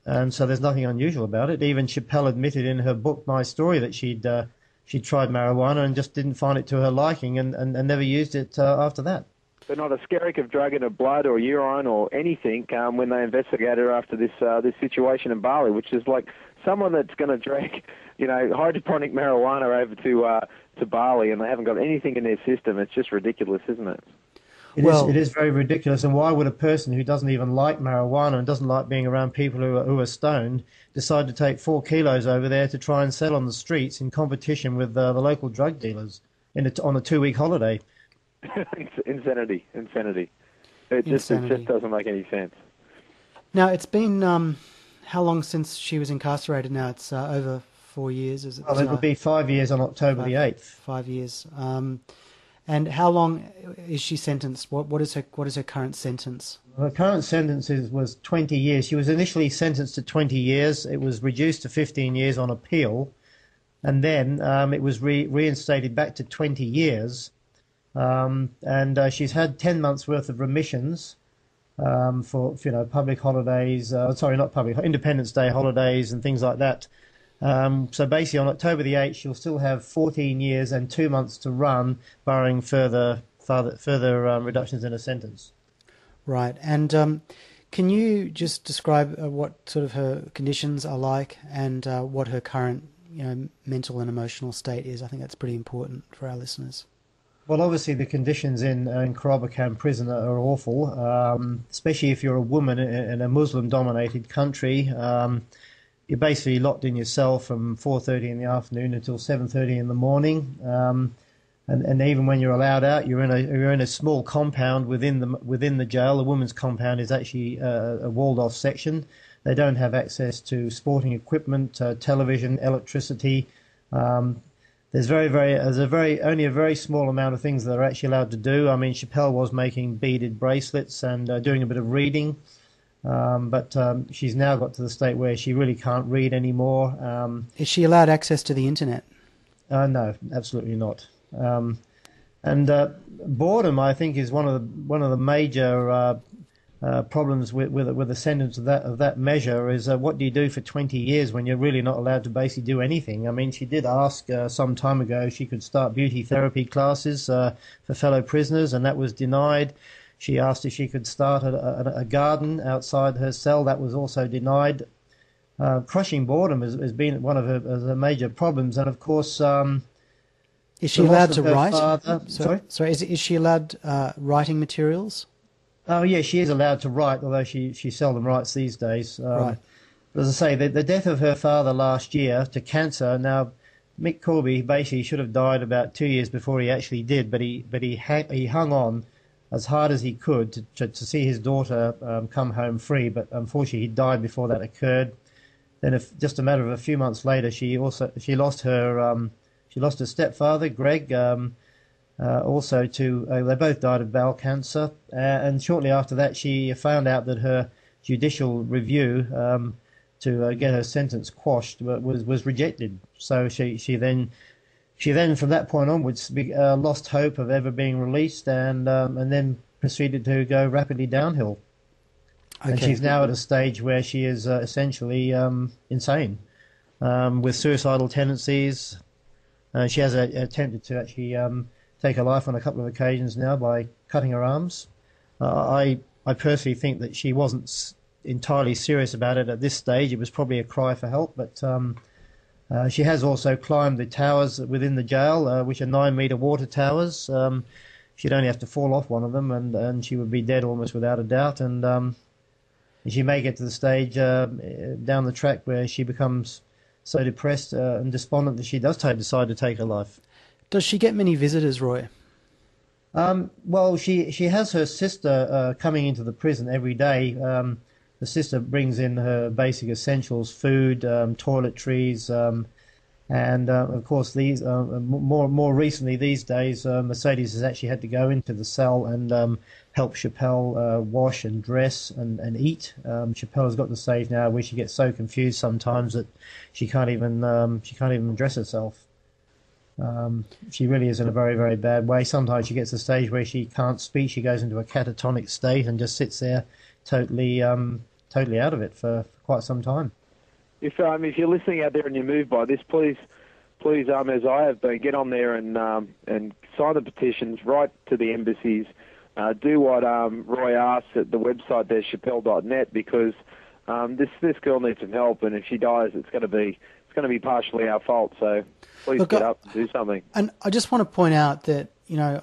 and so there's nothing unusual about it. Even Schapelle admitted in her book, My Story, that she'd tried marijuana and just didn't find it to her liking, and never used it after that. But not a skerrick of drug in her blood or urine or anything when they investigate her after this situation in Bali, which is like someone that's going to drag, hydroponic marijuana over to Bali, and they haven't got anything in their system. It's just ridiculous, isn't it? It is very ridiculous. And why would a person who doesn't even like marijuana and doesn't like being around people who are stoned decide to take 4 kilos over there to try and sell on the streets in competition with the local drug dealers on a 2-week holiday? Insanity. It just doesn't make any sense. Now, it's been how long since she was incarcerated now? It's over 4 years, is it? Well, it will be 5 years on October the 8th. 5 years. And how long is she sentenced? What is her current sentence? Her current sentence was 20 years. She was initially sentenced to 20 years. It was reduced to 15 years on appeal, and then it was reinstated back to 20 years. And she's had 10 months worth of remissions for public holidays. Independence Day holidays and things like that. So basically, on October the 8th, she'll still have 14 years and 2 months to run, barring further reductions in her sentence. Right. And can you just describe what sort of her conditions are like and what her current, mental and emotional state is? I think that's pretty important for our listeners. Well, obviously, the conditions in Corbys prison are awful, especially if you're a woman in a Muslim-dominated country. You're basically locked in your cell from 4:30 in the afternoon until 7:30 in the morning, and even when you're allowed out, you're in a small compound within the jail. The women's compound is actually a walled-off section. They don't have access to sporting equipment, television, electricity. There's only a very small amount of things that they're actually allowed to do. I mean, Schapelle was making beaded bracelets and doing a bit of reading. But she's now got to the state where she really can't read anymore. Is she allowed access to the internet? No, absolutely not. And boredom, I think, is one of the major problems with the sentence of that measure. Is what do you do for 20 years when you're really not allowed to basically do anything? I mean, she did ask some time ago if she could start beauty therapy classes for fellow prisoners, and that was denied. She asked if she could start a garden outside her cell. That was also denied. Crushing boredom has been one of her major problems. And, of course, is she allowed to write? Sorry? Is she allowed writing materials? Oh, yeah, she is allowed to write, although she seldom writes these days. Right. As I say, the death of her father last year to cancer. Now, Mick Corby basically should have died about 2 years before he actually did, but he hung on as hard as he could to see his daughter come home free, but unfortunately he died before that occurred. Then, just a matter of a few months later, she lost her stepfather, Greg. Also they both died of bowel cancer, and shortly after that, she found out that her judicial review to get her sentence quashed was rejected. So she then from that point onwards lost hope of ever being released, and then proceeded to go rapidly downhill. Okay. And she's now at a stage where she is essentially insane, with suicidal tendencies. She has attempted to actually take her life on a couple of occasions now by cutting her arms. I personally think that she wasn't entirely serious about it at this stage. It was probably a cry for help, but she has also climbed the towers within the jail, which are 9-meter water towers. She'd only have to fall off one of them, and she would be dead almost without a doubt. And she may get to the stage down the track where she becomes so depressed and despondent that she does decide to take her life. Does she get many visitors, Roy? Well, she has her sister coming into the prison every day. The sister brings in her basic essentials, food, toiletries, and of course these more recently these days, Mercedes has actually had to go into the cell and help Schapelle wash and dress and eat. Schapelle has got to the stage now where she gets so confused sometimes that she can't even dress herself. She really is in a very, very bad way. Sometimes she gets to a stage where she can't speak. She goes into a catatonic state and just sits there totally out of it for quite some time. If you're listening out there and you're moved by this, please, as I have been, get on there and sign the petitions, write to the embassies, do what Roy asked at the website there, schapelle.net, because this girl needs some help, and if she dies, it's going to be partially our fault. So please get up and do something. And I just want to point out that, you know,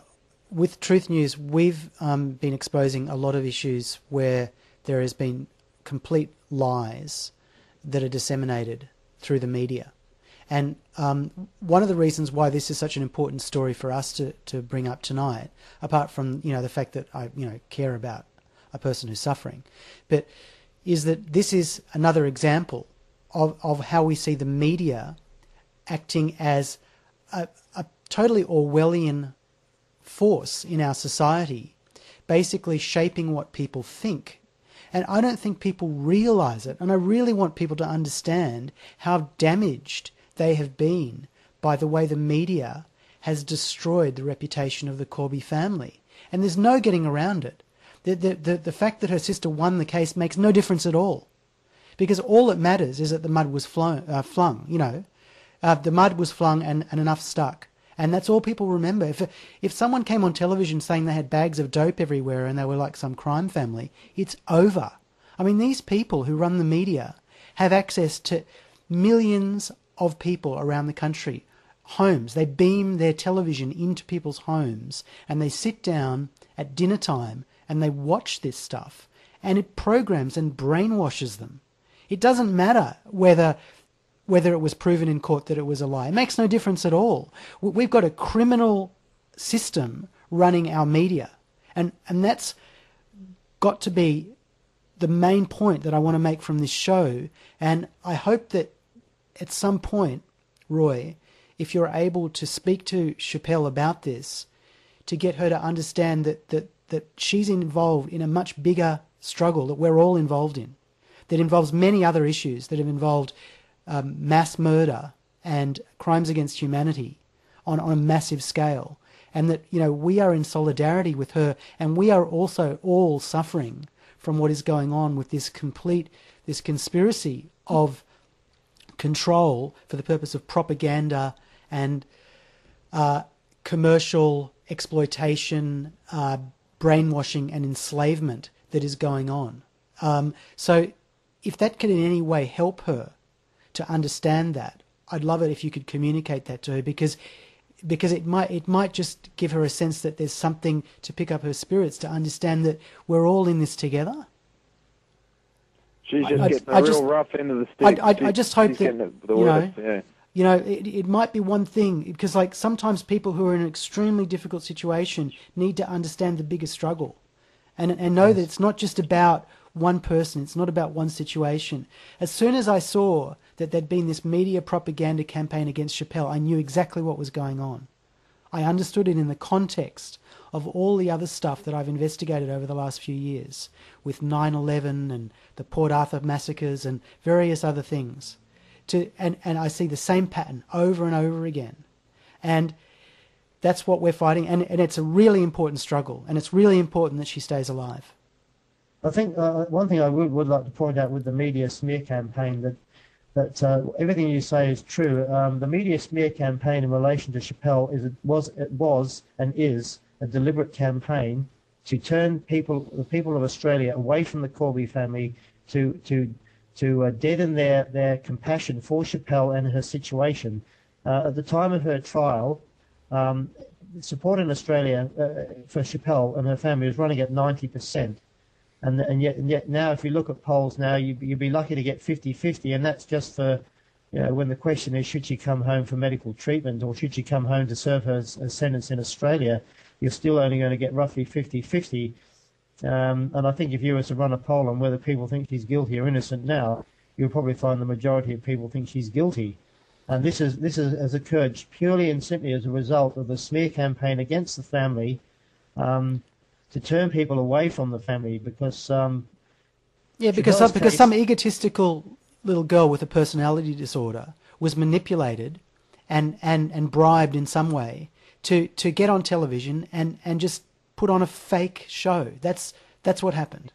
with Truth News, we've been exposing a lot of issues where there has been complete lies that are disseminated through the media. And one of the reasons why this is such an important story for us to bring up tonight, apart from, you know, the fact that I, you know, care about a person who's suffering, but is that this is another example of how we see the media acting as a totally Orwellian force in our society, basically shaping what people think. And I don't think people realise it. And I really want people to understand how damaged they have been by the way the media has destroyed the reputation of the Corby family. And there's no getting around it. The fact that her sister won the case makes no difference at all. Because all that matters is that the mud was flung, you know. The mud was flung and enough stuck. And that's all people remember. If someone came on television saying they had bags of dope everywhere and they were like some crime family, it's over. I mean, these people who run the media have access to millions of people around the country, homes. They beam their television into people's homes and they sit down at dinner time and they watch this stuff, and it programs and brainwashes them. It doesn't matter whether it was proven in court that it was a lie. It makes no difference at all. We've got a criminal system running our media, and that's got to be the main point that I want to make from this show. And I hope that at some point, Roy, if you're able to speak to Schapelle about this, to get her to understand that she's involved in a much bigger struggle that we're all involved in, that involves many other issues that have involved mass murder and crimes against humanity on a massive scale, and that, you know, we are in solidarity with her, and we are also all suffering from what is going on with this conspiracy of control for the purpose of propaganda and commercial exploitation, brainwashing and enslavement that is going on. So if that can in any way help her to understand that, I'd love it if you could communicate that to her, because it might just give her a sense that there's something to pick up her spirits, to understand that we're all in this together. She's just getting a real rough end of the stick. I just hope that, you know, it might be one thing, because like sometimes people who are in an extremely difficult situation need to understand the bigger struggle, and know that it's not just about one person, it's not about one situation. As soon as I saw that there'd been this media propaganda campaign against Schapelle, I knew exactly what was going on. I understood it in the context of all the other stuff that I've investigated over the last few years, with 9/11 and the Port Arthur massacres and various other things. And I see the same pattern over and over again. And that's what we're fighting, and it's a really important struggle, and it's really important that she stays alive. I think one thing I would like to point out with the media smear campaign, that everything you say is true. The media smear campaign in relation to Schapelle was and is a deliberate campaign to turn the people of Australia away from the Corby family, to deaden their compassion for Schapelle and her situation. At the time of her trial, support in Australia for Schapelle and her family was running at 90%. And yet now, if you look at polls now, you'd be lucky to get 50-50, and that's just for, you know, when the question is, should she come home for medical treatment or should she come home to serve her sentence in Australia, you're still only going to get roughly 50-50. And I think if you were to run a poll on whether people think she's guilty or innocent now, you'll probably find the majority of people think she's guilty. And this has occurred purely and simply as a result of the smear campaign against the family, to turn people away from the family, because some egotistical little girl with a personality disorder was manipulated and bribed in some way to get on television and just put on a fake show. That's what happened.